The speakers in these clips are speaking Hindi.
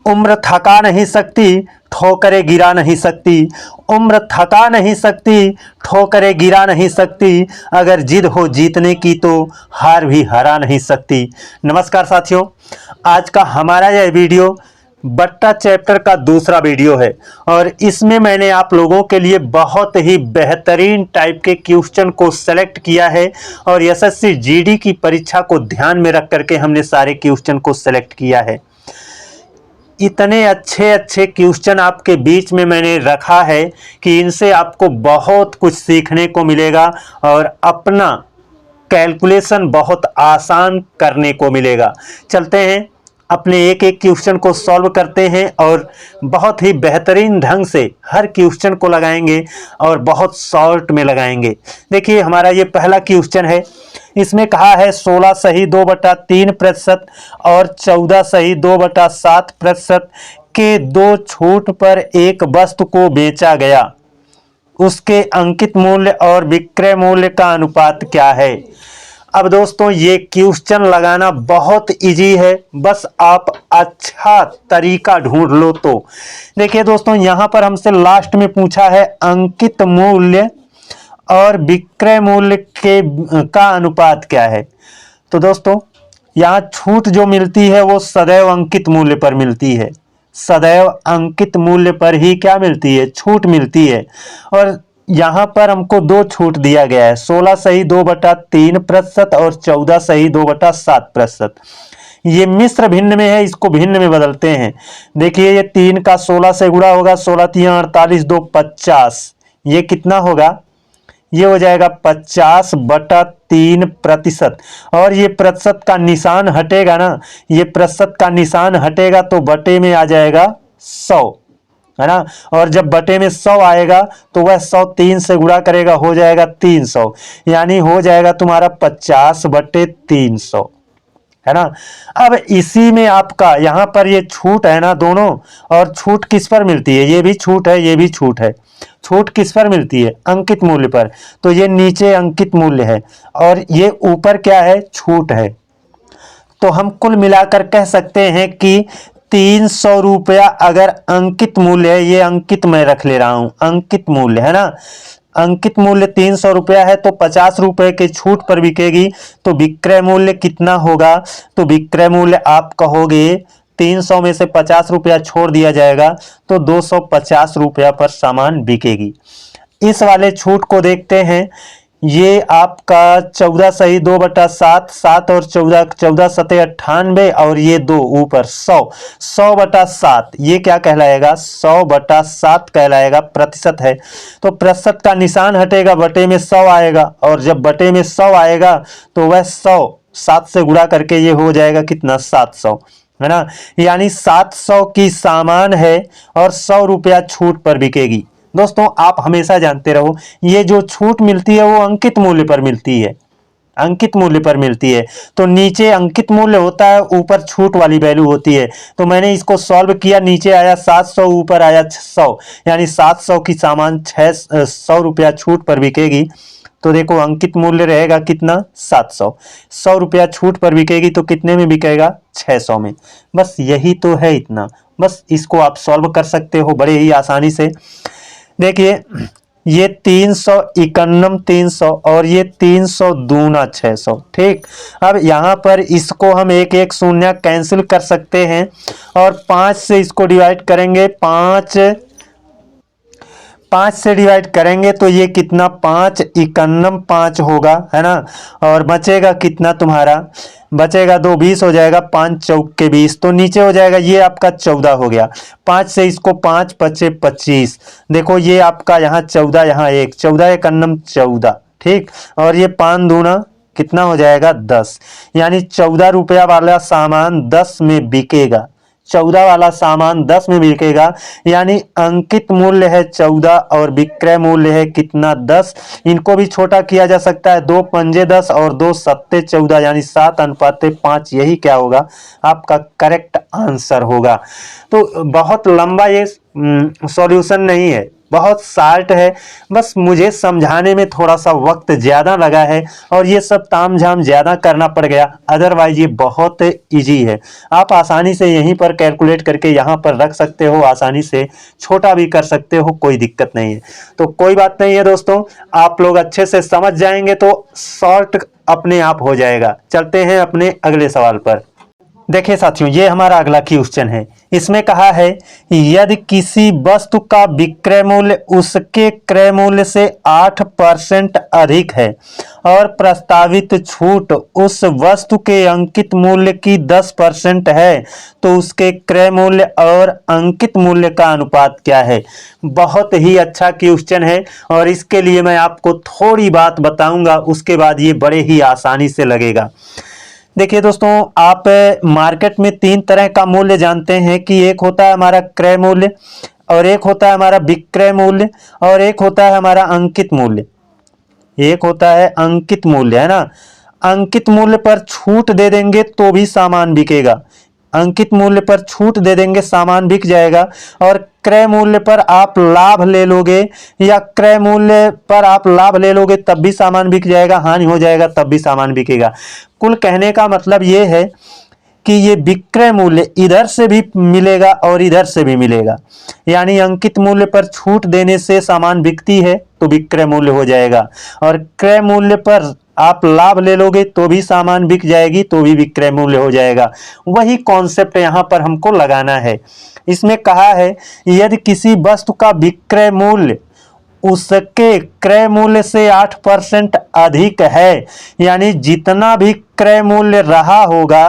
उम्र थका नहीं सकती, ठोकरें गिरा नहीं सकती। उम्र थका नहीं सकती, ठोकरें गिरा नहीं सकती। अगर जिद हो जीतने की तो हार भी हरा नहीं सकती। नमस्कार साथियों, आज का हमारा यह वीडियो बट्टा चैप्टर का दूसरा वीडियो है और इसमें मैंने आप लोगों के लिए बहुत ही बेहतरीन टाइप के क्वेश्चन को सेलेक्ट किया है और एसएससी जीडी की परीक्षा को ध्यान में रख करके हमने सारे क्वेश्चन को सेलेक्ट किया है। इतने अच्छे अच्छे क्वेश्चन आपके बीच में मैंने रखा है कि इनसे आपको बहुत कुछ सीखने को मिलेगा और अपना कैलकुलेशन बहुत आसान करने को मिलेगा। चलते हैं अपने एक एक क्वेश्चन को सॉल्व करते हैं और बहुत ही बेहतरीन ढंग से हर क्वेश्चन को लगाएंगे और बहुत शॉर्ट में लगाएंगे। देखिए हमारा ये पहला क्वेश्चन है। इसमें कहा है 16 सही 2/3% और 14 सही 2/7% के दो छूट पर एक वस्तु को बेचा गया। उसके अंकित मूल्य और विक्रय मूल्य का अनुपात क्या है। अब दोस्तों ये क्वेश्चन लगाना बहुत इजी है, बस आप अच्छा तरीका ढूंढ लो तो। देखिए दोस्तों यहाँ पर हमसे लास्ट में पूछा है अंकित मूल्य और विक्रय मूल्य के का अनुपात क्या है। तो दोस्तों यहाँ छूट जो मिलती है वो सदैव अंकित मूल्य पर मिलती है, सदैव अंकित मूल्य पर ही क्या मिलती है, छूट मिलती है। और यहाँ पर हमको दो छूट दिया गया है, 16 सही 2/3% और 14 सही 2/7%। ये मिश्र भिन्न में है, इसको भिन्न में बदलते हैं। देखिए ये 3 का 16 से गुणा होगा, 16 3 48 2 50। ये कितना होगा, ये हो जाएगा 50/3%। और ये प्रतिशत का निशान हटेगा ना, ये प्रतिशत का निशान हटेगा तो बटे में आ जाएगा 100, है ना। और जब बटे में 100 आएगा तो वह 100 3 से गुणा करेगा, हो जाएगा 300, यानी हो जाएगा तुम्हारा 50/300, है ना। अब इसी में आपका यहाँ पर ये छूट है ना दोनों, और छूट किस पर मिलती है, ये भी छूट है ये भी छूट है। छूट किस पर मिलती है, अंकित मूल्य पर। तो ये नीचे अंकित मूल्य है और ये ऊपर क्या है, छूट है। तो हम कुल मिलाकर कह सकते हैं कि 300 रुपया अगर अंकित मूल्य है, ये अंकित मैं रख ले रहा हूं, अंकित मूल्य है ना। अंकित मूल्य 300 रुपया है तो 50 रुपए के छूट पर बिकेगी, तो विक्रय मूल्य कितना होगा। तो विक्रय मूल्य आप कहोगे 300 में से 50 रुपया छोड़ दिया जाएगा तो 250 रुपया पर सामान बिकेगी। इस वाले छूट को देखते हैं। ये आपका 14 सही 2/7, 7 और 14, 14 सते 98 और ये 2 ऊपर 100, 100/7 ये क्या कहलाएगा, 100/7 कहलाएगा, प्रतिशत है। तो प्रतिशत का निशान हटेगा, बटे में 100 आएगा, और जब बटे में 100 आएगा तो वह 100 7 से गुणा करके ये हो जाएगा कितना, 700, है ना। यानी 700 की सामान है और 100 रुपया छूट पर बिकेगी। दोस्तों आप हमेशा जानते रहो, ये जो छूट मिलती है वो अंकित मूल्य पर मिलती है, अंकित मूल्य पर मिलती है। तो नीचे अंकित मूल्य होता है, ऊपर छूट वाली वैल्यू होती है। तो मैंने इसको सॉल्व किया, नीचे आया 700, ऊपर आया 100, यानी 700 की सामान 100 रुपया छूट पर बिकेगी। तो देखो अंकित मूल्य रहेगा कितना, 700, 100 रुपया छूट पर बिकेगी तो कितने में बिकेगा, 600 में। बस यही तो है, इतना बस। इसको आप सॉल्व कर सकते हो बड़े ही आसानी से। देखिए ये 391 300 और ये 300 दूना 600, ठीक। अब यहाँ पर इसको हम एक एक शून्य कैंसिल कर सकते हैं और 5 से इसको डिवाइड करेंगे, 5 से डिवाइड करेंगे तो ये कितना, 5 91 5 होगा, है ना। और बचेगा कितना तुम्हारा, बचेगा 2, 20 हो जाएगा, 5 चौक के 20, तो नीचे हो जाएगा ये आपका 14 हो गया। 5 से इसको 5 पचे 25, देखो ये आपका यहाँ 14, यहाँ 1, 14 91 14, ठीक। और ये 5 दूना कितना हो जाएगा, 10, यानी 14 रुपया वाला सामान 10 में बिकेगा, 14 वाला सामान 10 में बिकेगा। यानी अंकित मूल्य है 14 और विक्रय मूल्य है कितना, 10। इनको भी छोटा किया जा सकता है, 2 पंजे 10 और 2 सत्ते 14, यानी 7:5। यही क्या होगा, आपका करेक्ट आंसर होगा। तो बहुत लंबा ये सॉल्यूशन नहीं है, बहुत शार्ट है, बस मुझे समझाने में थोड़ा सा वक्त ज़्यादा लगा है और ये सब तामझाम ज़्यादा करना पड़ गया। अदरवाइज ये बहुत इजी है, आप आसानी से यहीं पर कैलकुलेट करके यहाँ पर रख सकते हो, आसानी से छोटा भी कर सकते हो, कोई दिक्कत नहीं है। तो कोई बात नहीं है दोस्तों, आप लोग अच्छे से समझ जाएंगे तो शॉर्ट अपने आप हो जाएगा। चलते हैं अपने अगले सवाल पर। देखिए साथियों, ये हमारा अगला क्वेश्चन है। इसमें कहा है यदि किसी वस्तु का विक्रय मूल्य उसके क्रय मूल्य से 8% अधिक है और प्रस्तावित छूट उस वस्तु के अंकित मूल्य की 10% है, तो उसके क्रय मूल्य और अंकित मूल्य का अनुपात क्या है। बहुत ही अच्छा क्वेश्चन है और इसके लिए मैं आपको थोड़ी बात बताऊंगा, उसके बाद ये बड़े ही आसानी से लगेगा। देखिए दोस्तों, आप मार्केट में 3 तरह का मूल्य जानते हैं कि एक होता है हमारा क्रय मूल्य, और एक होता है हमारा विक्रय मूल्य, और एक होता है हमारा अंकित मूल्य। एक होता है अंकित मूल्य, है ना। अंकित मूल्य पर छूट दे देंगे तो भी सामान बिकेगा, अंकित मूल्य पर छूट दे देंगे सामान बिक जाएगा, और क्रय मूल्य पर आप लाभ ले लोगे या क्रय मूल्य पर आप लाभ ले लोगे तब भी सामान बिक जाएगा, हानि हो जाएगा तब भी सामान बिकेगा। कुल कहने का मतलब ये है कि ये विक्रय मूल्य इधर से भी मिलेगा और इधर से भी मिलेगा, यानी अंकित मूल्य पर छूट देने से सामान बिकती है तो विक्रय मूल्य हो जाएगा, और क्रय मूल्य पर आप लाभ ले लोगे तो भी सामान बिक जाएगी तो भी विक्रय मूल्य हो जाएगा। वही कॉन्सेप्ट यहाँ पर हमको लगाना है। इसमें कहा है यदि किसी वस्तु का विक्रय मूल्य उसके क्रय मूल्य से 8% अधिक है, यानी जितना भी क्रय मूल्य रहा होगा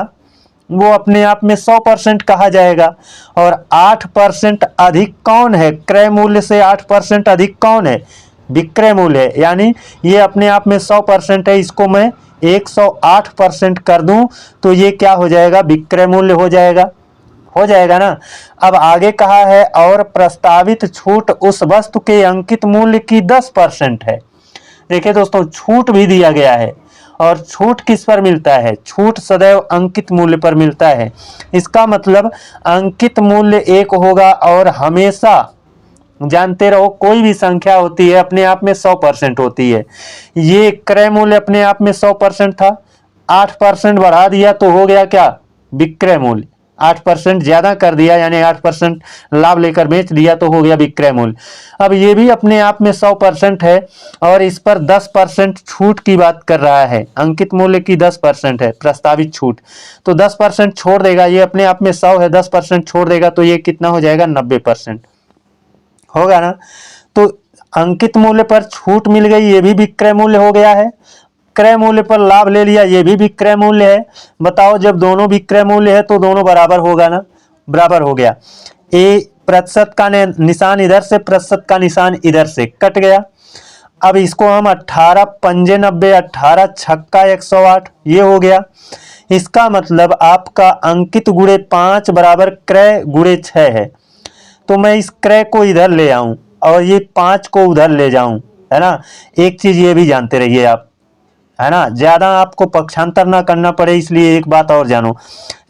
वो अपने आप में 100% कहा जाएगा। और 8% अधिक कौन है, क्रय मूल्य से 8% अधिक कौन है, विक्रय मूल्य है, यानी ये अपने आप में 100% है, इसको मैं 108% कर दूं तो ये क्या हो जाएगा, विक्रय मूल्य हो जाएगा। हो जाएगा ना। अब आगे कहा है और प्रस्तावित छूट उस वस्तु के अंकित मूल्य की 10% है। देखिए दोस्तों, छूट भी दिया गया है, और छूट किस पर मिलता है, छूट सदैव अंकित मूल्य पर मिलता है। इसका मतलब अंकित मूल्य 1 होगा, और हमेशा जानते रहो कोई भी संख्या होती है अपने आप में 100% होती है। ये क्रय मूल्य अपने आप में 100% था, 8% बढ़ा दिया तो हो गया क्या, विक्रय मूल्य। 8% ज्यादा कर दिया यानी 8% लाभ लेकर बेच दिया तो हो गया विक्रय मूल्य। अब ये भी अपने आप में 100% है, और इस पर 10% छूट की बात कर रहा है। अंकित मूल्य की 10% है प्रस्तावित छूट, तो 10% छोड़ देगा, ये अपने आप में 100 है, 10% छोड़ देगा तो ये कितना हो जाएगा, 90% होगा ना। तो अंकित मूल्य पर छूट मिल गई, ये भी विक्रय मूल्य हो गया है। क्रय मूल्य पर लाभ ले लिया, ये भी विक्रय मूल्य है। बताओ, जब दोनों विक्रय मूल्य है तो दोनों बराबर होगा ना, बराबर हो गया। ए प्रतिशत का निशान इधर से, प्रतिशत का निशान इधर से कट गया। अब इसको हम 18 पंजे 90, 18 छक्का 108, ये हो गया। इसका मतलब आपका अंकित गुणे 5 बराबर क्रय गुणे 6 है। तो मैं इस क्रय को इधर ले आऊं और ये 5 को उधर ले जाऊं, है ना। एक चीज ये भी जानते रहिए आप, है ना, ज्यादा आपको पक्षांतर ना करना पड़े, इसलिए एक बात और जानो,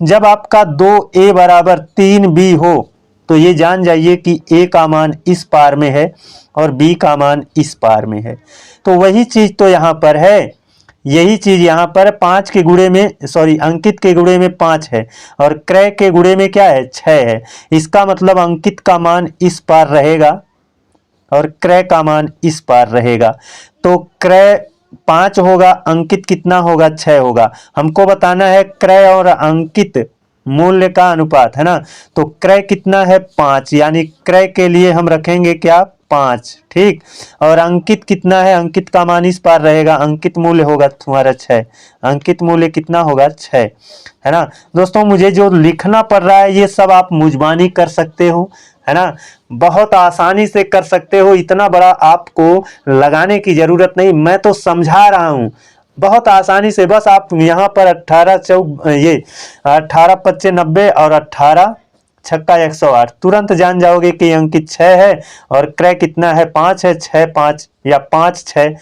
जब आपका 2a बराबर 3b हो तो ये जान जाइए कि a का मान इस पार में है और b का मान इस पार में है। तो वही चीज तो यहाँ पर है, यही चीज यहाँ पर 5 के गुणे में, सॉरी अंकित के गुणे में 5 है और क्रय के गुणे में क्या है, 6 है। इसका मतलब अंकित का मान इस पार रहेगा और क्रय का मान इस पार रहेगा। तो क्रय 5 होगा, अंकित कितना होगा, 6 होगा। हमको बताना है क्रय और अंकित मूल्य का अनुपात, है ना। तो क्रय कितना है, 5, यानी क्रय के लिए हम रखेंगे क्या, 5, ठीक। और अंकित कितना है, अंकित का मान इस पार रहेगा, अंकित मूल्य होगा तुम्हारा 6, अंकित मूल्य कितना होगा, 6, है ना। दोस्तों, मुझे जो लिखना पड़ रहा है ये सब आप मुजबानी कर सकते हो, है ना, बहुत आसानी से कर सकते हो, इतना बड़ा आपको लगाने की जरूरत नहीं, मैं तो समझा रहा हूं बहुत आसानी से। बस आप यहाँ पर 18 पच्चे 90 और 18 छक्का 108 तुरंत जान जाओगे कि अंकित 6 है और क्रय कितना है, 5 है। 6 5 या 5 6,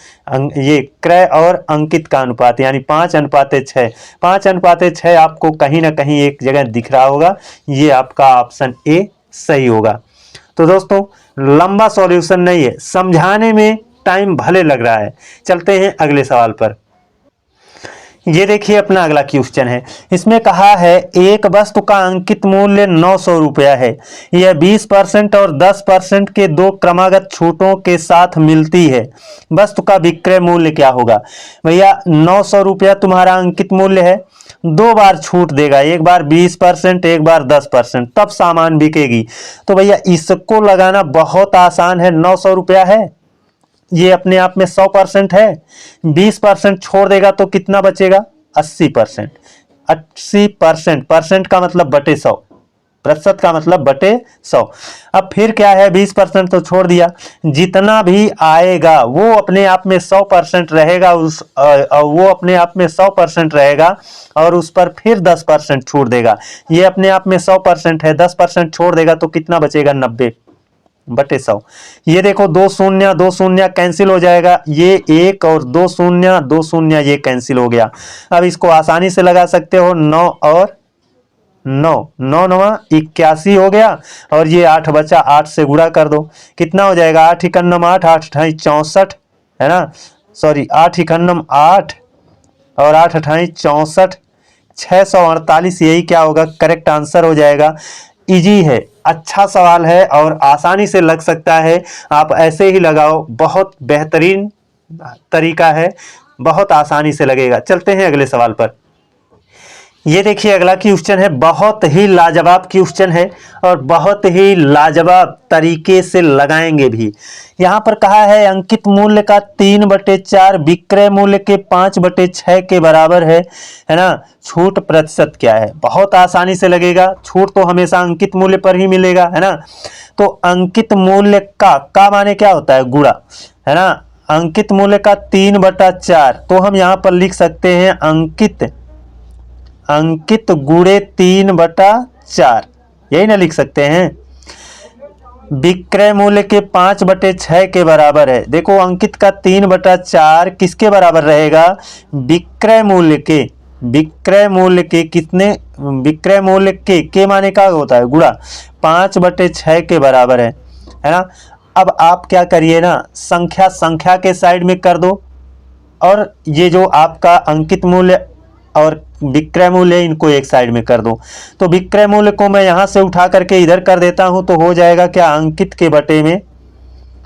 ये क्रय और अंकित का अनुपात यानी 5:6। 5:6 आपको कहीं ना कहीं एक जगह दिख रहा होगा, ये आपका ऑप्शन ए सही होगा। तो दोस्तों लंबा सॉल्यूशन नहीं है, समझाने में टाइम भले लग रहा है। चलते हैं अगले सवाल पर। ये देखिए अपना अगला क्वेश्चन है। इसमें कहा है एक वस्तु का अंकित मूल्य 900 रुपया है। यह 20% और 10% के दो क्रमागत छूटों के साथ मिलती है। वस्तु का विक्रय मूल्य क्या होगा? भैया 900 रुपया तुम्हारा अंकित मूल्य है, दो बार छूट देगा, एक बार 20%, एक बार 10%, तब सामान बिकेगी। तो भैया इसको लगाना बहुत आसान है। 900 रुपया है, ये अपने आप में 100% है, 20% छोड़ देगा तो कितना बचेगा? 80%। 80% परसेंट का मतलब बटे 100, प्रतिशत का मतलब बटे 100। अब फिर क्या है, 20% तो छोड़ दिया, जितना भी आएगा वो अपने आप में 100% रहेगा, वो अपने आप में 100% रहेगा और उस पर फिर 10% छूट देगा। ये अपने आप में 100% है, 10% छोड़ देगा तो कितना बचेगा? 90 बटे 100। ये देखो 2 शून्य कैंसिल हो जाएगा, ये 1 और 2 शून्य ये कैंसिल हो गया। अब इसको आसानी से लगा सकते हो, 9 और 9, 9 9 81 हो गया और ये 8 बचा, 8 से गुणा कर दो, कितना हो जाएगा? 8 इकन्नम 8, 8 अठाई 64 है ना, सॉरी 8 इकन्नम 8 और 8 अठाई 64, 648। यही क्या होगा? करेक्ट आंसर हो जाएगा। इजी है, अच्छा सवाल है और आसानी से लग सकता है। आप ऐसे ही लगाओ, बहुत बेहतरीन तरीका है, बहुत आसानी से लगेगा। चलते हैं अगले सवाल पर। ये देखिए अगला क्वेश्चन है, बहुत ही लाजवाब क्वेश्चन है और बहुत ही लाजवाब तरीके से लगाएंगे भी। यहाँ पर कहा है अंकित मूल्य का 3/4 विक्रय मूल्य के 5/6 के बराबर है ना, छूट प्रतिशत क्या है? बहुत आसानी से लगेगा, छूट तो हमेशा अंकित मूल्य पर ही मिलेगा, है ना। तो अंकित मूल्य का माने क्या होता है? गुणा, है ना। अंकित मूल्य का 3/4, तो हम यहाँ पर लिख सकते हैं अंकित गुणे 3/4, यही ना लिख सकते हैं। विक्रय मूल्य के 5/6 के बराबर है। देखो अंकित का 3/4 किसके बराबर रहेगा? विक्रय मूल्य के, विक्रय मूल्य के कितने? विक्रय मूल्य के माने का होता है? गुणा 5/6 के बराबर है ना। अब आप क्या करिए ना, संख्या के साइड में कर दो और ये जो आपका अंकित मूल्य और विक्रय मूल्य इनको एक साइड में कर दो। तो विक्रय मूल्य को मैं यहां से उठा करके इधर कर देता हूं, तो हो जाएगा क्या? अंकित के बटे में,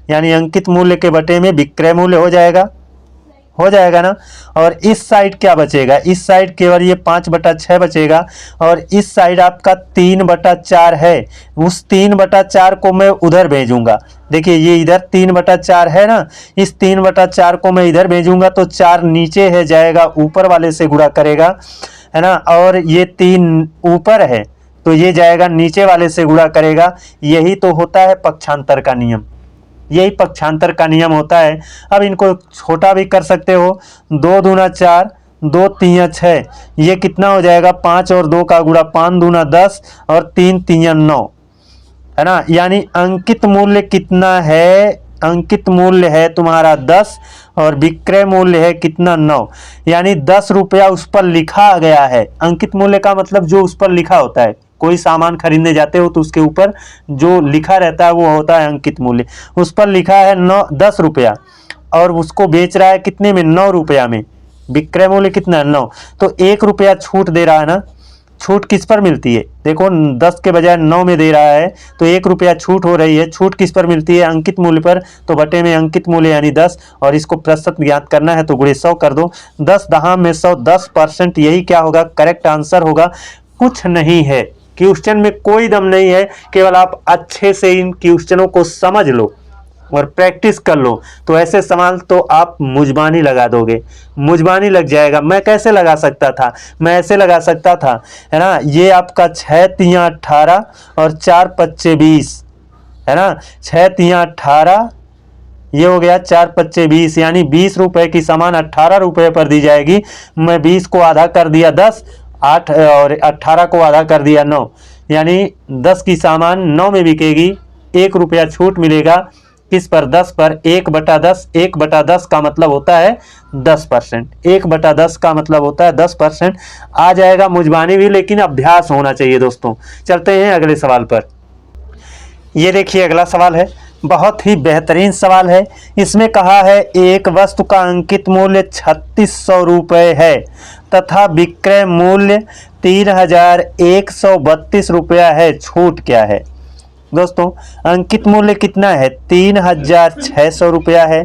यानी अंकित मूल्य के बटे में विक्रय मूल्य हो जाएगा ना। और इस साइड क्या बचेगा? इस साइड केवल ये 5/6 बचेगा और इस साइड आपका 3/4 है। उस 3/4 को मैं उधर भेजूंगा। देखिए ये इधर 3/4 है ना, इस 3/4 को मैं इधर भेजूंगा तो 4 नीचे है जाएगा, ऊपर वाले से गुणा करेगा, है ना। और ये 3 ऊपर है तो ये जाएगा नीचे वाले से गुणा करेगा। यही तो होता है पक्षांतर का नियम, यही पक्षांतर का नियम होता है। अब इनको छोटा भी कर सकते हो, 2 दूना 4, 2 तिया 6, ये कितना हो जाएगा? 5 और 2 का गुणा, 5 दूना 10 और 3 तिया 9, है ना। यानी अंकित मूल्य कितना है? अंकित मूल्य है तुम्हारा 10 और विक्रय मूल्य है कितना? 9। यानी 10 रुपया उस पर लिखा गया है। अंकित मूल्य का मतलब जो उस पर लिखा होता है, कोई सामान खरीदने जाते हो तो उसके ऊपर जो लिखा रहता है वो होता है अंकित मूल्य। उस पर लिखा है 10 रुपया और उसको बेच रहा है कितने में? 9 रुपया में। विक्रय मूल्य कितना? 9। तो 1 रुपया छूट दे रहा है ना। छूट किस पर मिलती है? देखो 10 के बजाय 9 में दे रहा है तो 1 रुपया छूट हो रही है। छूट किस पर मिलती है? अंकित मूल्य पर। तो बटे में अंकित मूल्य यानी 10 और इसको प्रतिशत ज्ञात करना है तो गुणे 100 कर दो। 10 दहाम में 100, 10%। यही क्या होगा? करेक्ट आंसर होगा। कुछ नहीं है, क्वेश्चन में कोई दम नहीं है, केवल आप अच्छे से इन क्वेश्चनों को समझ लो और प्रैक्टिस कर लो तो ऐसे सवाल तो आप मुजबानी लगा दोगे, मुजबानी लग जाएगा। मैं कैसे लगा सकता था? मैं ऐसे लगा सकता था, है ना। ये आपका 6 तिया 18 और 4 पच्चे 20, है ना। 6 तिया 18, ये हो गया 4 पच्चे 20, यानी 20 रुपए की सामान 18 रुपए पर दी जाएगी। मैं 20 को आधा कर दिया 10, 8 और 18 को आधा कर दिया 9, यानी 10 की सामान 9 में बिकेगी। 1 रुपया छूट मिलेगा किस पर? 10 पर। 1/10, 1/10 का मतलब होता है 10%। 1/10 का मतलब होता है 10%। आ जाएगा मुजबानी भी, लेकिन अभ्यास होना चाहिए दोस्तों। चलते हैं अगले सवाल पर। ये देखिए अगला सवाल है, बहुत ही बेहतरीन सवाल है। इसमें कहा है एक वस्तु का अंकित मूल्य 3600 रुपये है तथा विक्रय मूल्य 3132 रुपया है, छूट क्या है। दोस्तों अंकित मूल्य कितना है, 3600 रुपया है,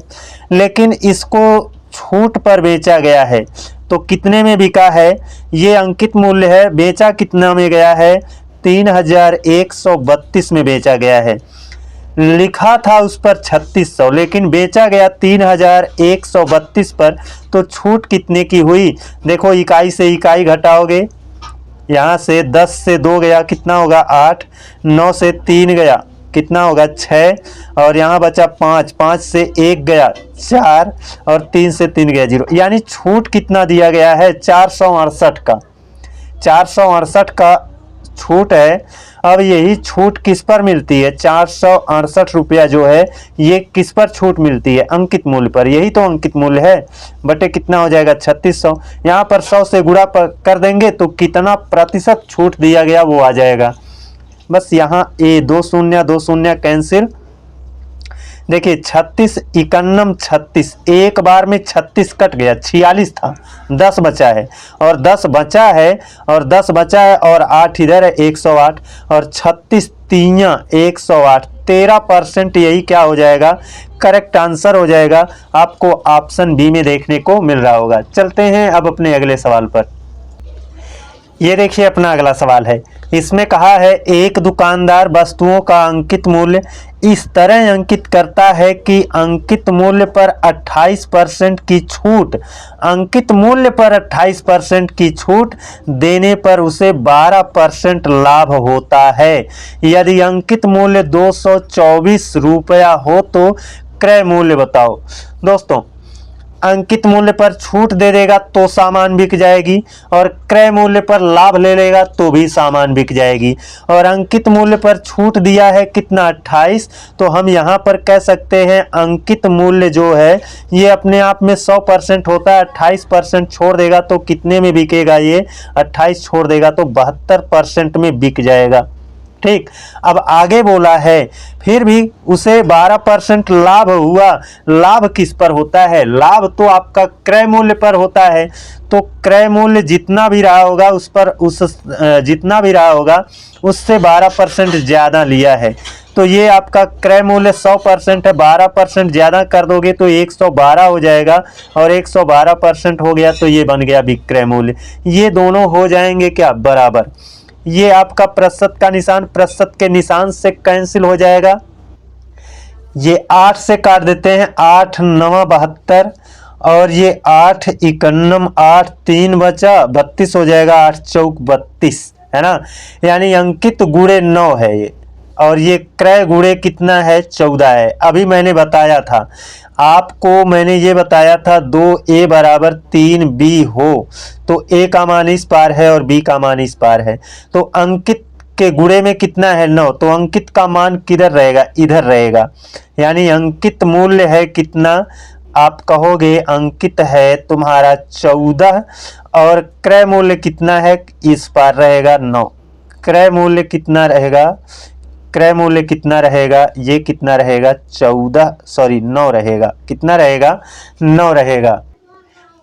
लेकिन इसको छूट पर बेचा गया है तो कितने में बिका है। ये अंकित मूल्य है, बेचा कितना में गया है, 3132 में बेचा गया है। लिखा था उस पर 3600 लेकिन बेचा गया 3132 पर, तो छूट कितने की हुई। देखो इकाई से इकाई घटाओगे, यहाँ से 10 से 2 गया कितना होगा 8, 9 से 3 गया कितना होगा 6, और यहाँ बचा 5, 5 से 1 गया 4, और 3 से 3 गया 0, यानी छूट कितना दिया गया है 468 का, 468 का छूट है। अब यही छूट किस पर मिलती है, 468 रुपया जो है ये किस पर छूट मिलती है, अंकित मूल्य पर। यही तो अंकित मूल्य है, बटे कितना हो जाएगा 3600। यहाँ पर 100 से गुणा कर देंगे तो कितना प्रतिशत छूट दिया गया वो आ जाएगा। बस यहाँ ए 2 शून्य कैंसिल। देखिए 36 51 36, एक बार में 36 कट गया, 46 था, 10 बचा है, और 10 बचा है, और 10 बचा है, और 8 इधर है 108, और 36 तियां 108, 13% यही क्या हो जाएगा, करेक्ट आंसर हो जाएगा। आपको ऑप्शन बी में देखने को मिल रहा होगा। चलते हैं अब अपने अगले सवाल पर। ये देखिए अपना अगला सवाल है। इसमें कहा है एक दुकानदार वस्तुओं का अंकित मूल्य इस तरह अंकित करता है कि अंकित मूल्य पर 28% की छूट, अंकित मूल्य पर 28% की छूट देने पर उसे 12% लाभ होता है। यदि अंकित मूल्य 224 रुपया हो तो क्रय मूल्य बताओ। दोस्तों अंकित मूल्य पर छूट दे देगा तो सामान बिक जाएगी, और क्रय मूल्य पर लाभ ले लेगा तो भी सामान बिक जाएगी। और अंकित मूल्य पर छूट दिया है कितना 28, तो हम यहाँ पर कह सकते हैं अंकित मूल्य जो है ये अपने आप में 100% होता है। 28% छोड़ देगा तो कितने में बिकेगा, ये 28 छोड़ देगा तो 72% में बिक जाएगा। ठीक, अब आगे बोला है फिर भी उसे 12% लाभ हुआ। लाभ किस पर होता है, लाभ तो आपका क्रय मूल्य पर होता है। तो क्रय मूल्य जितना भी रहा होगा उस पर जितना भी रहा होगा उससे 12% ज़्यादा लिया है। तो ये आपका क्रय मूल्य 100% है, 12% ज़्यादा कर दोगे तो 112 हो जाएगा, और 112% हो गया तो ये बन गया विक्रय मूल्य। ये दोनों हो जाएंगे क्या, बराबर। ये आपका प्रतिशत का निशान प्रतिशत के निशान से कैंसिल हो जाएगा। ये 8 से काट देते हैं, 8 9 72, और ये 8 51, 8 3 बचा 32 हो जाएगा, 8 चौक 32 है ना। यानी अंकित गुणे 9 है ये, और ये क्रय गुणे कितना है 14 है। अभी मैंने बताया था आपको, मैंने ये बताया था 2a बराबर 3b हो तो a का मान इस पार है और b का मान इस पार है। तो अंकित के गुणे में कितना है 9, तो अंकित का मान किधर रहेगा, इधर रहेगा। यानी अंकित मूल्य है कितना, आप कहोगे अंकित है तुम्हारा 14, और क्रय मूल्य कितना है, इस पार रहेगा 9। क्रय मूल्य कितना रहेगा, क्रय मूल्य कितना रहेगा, ये कितना रहेगा 9 रहेगा, कितना रहेगा 9 रहेगा।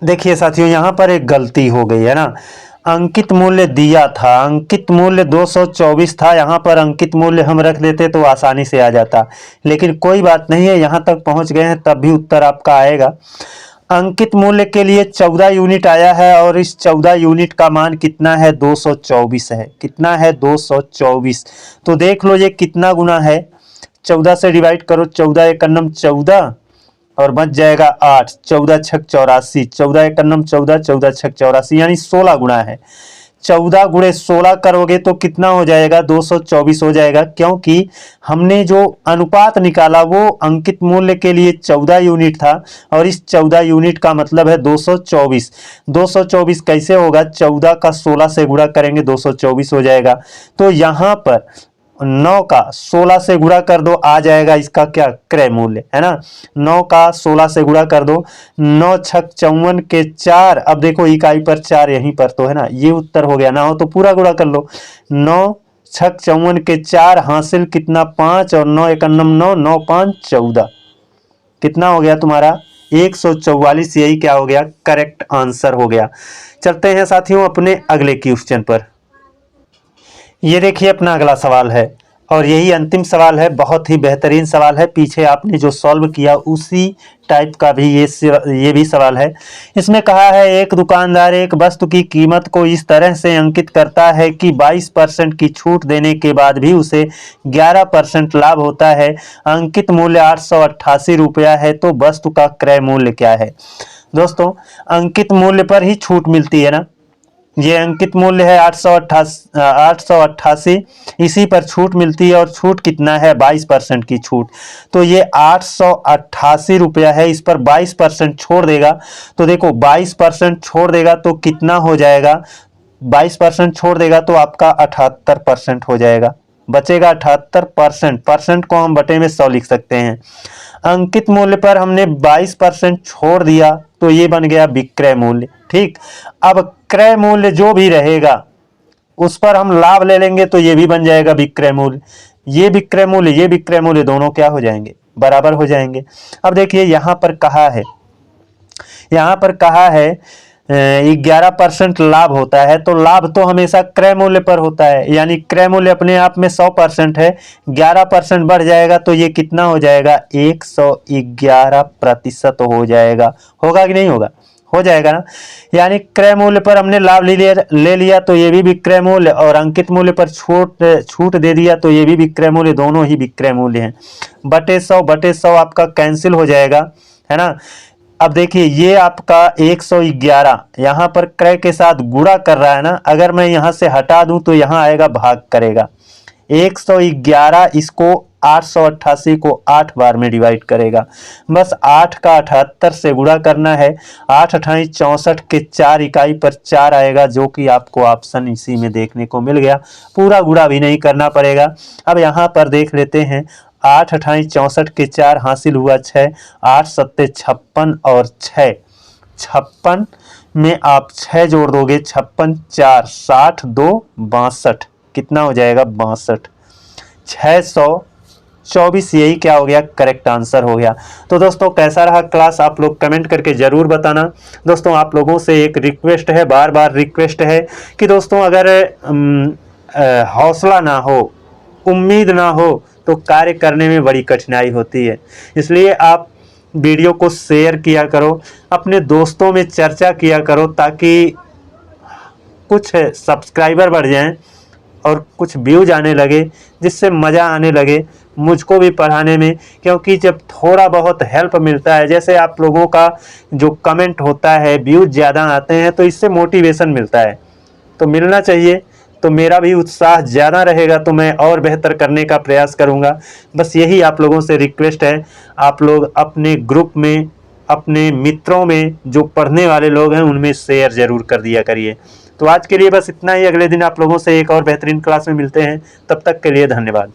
देखिए साथियों यहाँ पर एक गलती हो गई है ना, अंकित मूल्य दिया था, अंकित मूल्य 224 था, यहाँ पर अंकित मूल्य हम रख देते तो आसानी से आ जाता, लेकिन कोई बात नहीं है, यहाँ तक पहुँच गए हैं तब भी उत्तर आपका आएगा। अंकित मूल्य के लिए 14 यूनिट आया है, और इस 14 यूनिट का मान कितना है 224 है, कितना है 224। तो देख लो ये कितना गुना है, 14 से डिवाइड करो, 14 एकन्नम 14 और बच जाएगा 8, 14 छक 84, 14 एकन्नम 14, 14 छक 84, यानी 16 गुना है। 14 गुणे 16 करोगे तो कितना हो जाएगा 224 हो जाएगा, क्योंकि हमने जो अनुपात निकाला वो अंकित मूल्य के लिए 14 यूनिट था, और इस 14 यूनिट का मतलब है 224। 224 कैसे होगा, 14 का 16 से गुणा करेंगे 224 हो जाएगा। तो यहाँ पर 9 का 16 से गुणा कर दो, आ जाएगा इसका क्या, क्रय मूल्य है ना। 9 का 16 से गुणा कर दो, 9 छक 54 के 4, अब देखो इकाई पर 4 यहीं पर तो है ना, ये उत्तर हो गया। ना हो तो पूरा गुणा कर लो, 9 छक 54 के 4 हासिल कितना 5 और 9 एकन्नम 9 9 5 14 कितना हो गया तुम्हारा 144। यही क्या हो गया करेक्ट आंसर हो गया। चलते हैं साथियों अपने अगले क्वेश्चन पर। ये देखिए अपना अगला सवाल है और यही अंतिम सवाल है। बहुत ही बेहतरीन सवाल है। पीछे आपने जो सॉल्व किया उसी टाइप का भी ये भी सवाल है। इसमें कहा है एक दुकानदार एक वस्तु की कीमत को इस तरह से अंकित करता है कि 22% की छूट देने के बाद भी उसे 11% लाभ होता है। अंकित मूल्य 888 रुपया है, तो वस्तु का क्रय मूल्य क्या है। दोस्तों अंकित मूल्य पर ही छूट मिलती है ना, ये अंकित मूल्य है 888, इसी पर छूट मिलती है और छूट कितना है 22% की छूट। तो ये 888 रुपया है, इस पर 22% छोड़ देगा तो देखो 22% छोड़ देगा तो कितना हो जाएगा, 22% छोड़ देगा तो आपका 78% हो जाएगा, बचेगा 78%। परसेंट को हम बटे में 100 लिख सकते हैं। अंकित मूल्य पर हमने 22% छोड़ दिया तो ये बन गया विक्रय मूल्य। ठीक, अब क्रय मूल्य जो भी रहेगा उस पर हम लाभ ले लेंगे तो ये भी बन जाएगा विक्रय मूल्य। ये विक्रय मूल्य ये विक्रय मूल्य दोनों क्या हो जाएंगे, बराबर हो जाएंगे। अब देखिए यहाँ पर कहा है 11% लाभ होता है, तो लाभ तो हमेशा क्रय मूल्य पर होता है, यानी क्रय मूल्य अपने आप में 100% है, 11% बढ़ जाएगा तो ये कितना हो जाएगा 111% हो जाएगा। होगा कि नहीं होगा, हो जाएगा ना। यानी क्रय मूल्य पर हमने लाभ ले लिया तो ये भी विक्रय मूल्य, और अंकित मूल्य पर छूट दे दिया तो ये भी विक्रय मूल्य, दोनों ही विक्रय मूल्य हैं। बटे 100 आपका कैंसिल हो जाएगा, है ना। अब देखिए ये आपका 111 यहाँ पर क्रय के साथ गुणा कर रहा है ना, अगर मैं यहाँ से हटा दूं तो यहाँ आएगा भाग करेगा। 111 इसको 888 को 8 बार में डिवाइड करेगा, बस 8 का 78 से गुणा करना है। 8 अठाई 64 के 4 इकाई पर 4 आएगा, जो कि आपको ऑप्शन इसी में देखने को मिल गया। पूरा गुणा भी नहीं करना पड़ेगा। अब यहाँ पर देख लेते हैं 8 अठाई 64 के 4 हासिल हुआ 6, 8 सत्ते 56 और 6 56 में आप 6 जोड़ दोगे, 56 4 60 2 62 कितना हो जाएगा 62, 624। यही क्या हो गया करेक्ट आंसर हो गया। तो दोस्तों कैसा रहा क्लास आप लोग कमेंट करके ज़रूर बताना। दोस्तों आप लोगों से एक रिक्वेस्ट है, बार बार रिक्वेस्ट है कि दोस्तों अगर हौसला ना हो, उम्मीद ना हो तो कार्य करने में बड़ी कठिनाई होती है। इसलिए आप वीडियो को शेयर किया करो, अपने दोस्तों में चर्चा किया करो, ताकि कुछ सब्सक्राइबर बढ़ जाएं और कुछ व्यूज आने लगे, जिससे मज़ा आने लगे मुझको भी पढ़ाने में। क्योंकि जब थोड़ा बहुत हेल्प मिलता है, जैसे आप लोगों का जो कमेंट होता है, व्यूज ज़्यादा आते हैं, तो इससे मोटिवेशन मिलता है, तो मिलना चाहिए। तो मेरा भी उत्साह ज़्यादा रहेगा, तो मैं और बेहतर करने का प्रयास करूँगा। बस यही आप लोगों से रिक्वेस्ट है। आप लोग अपने ग्रुप में, अपने मित्रों में जो पढ़ने वाले लोग हैं उनमें शेयर ज़रूर कर दिया करिए। तो आज के लिए बस इतना ही। अगले दिन आप लोगों से एक और बेहतरीन क्लास में मिलते हैं। तब तक के लिए धन्यवाद।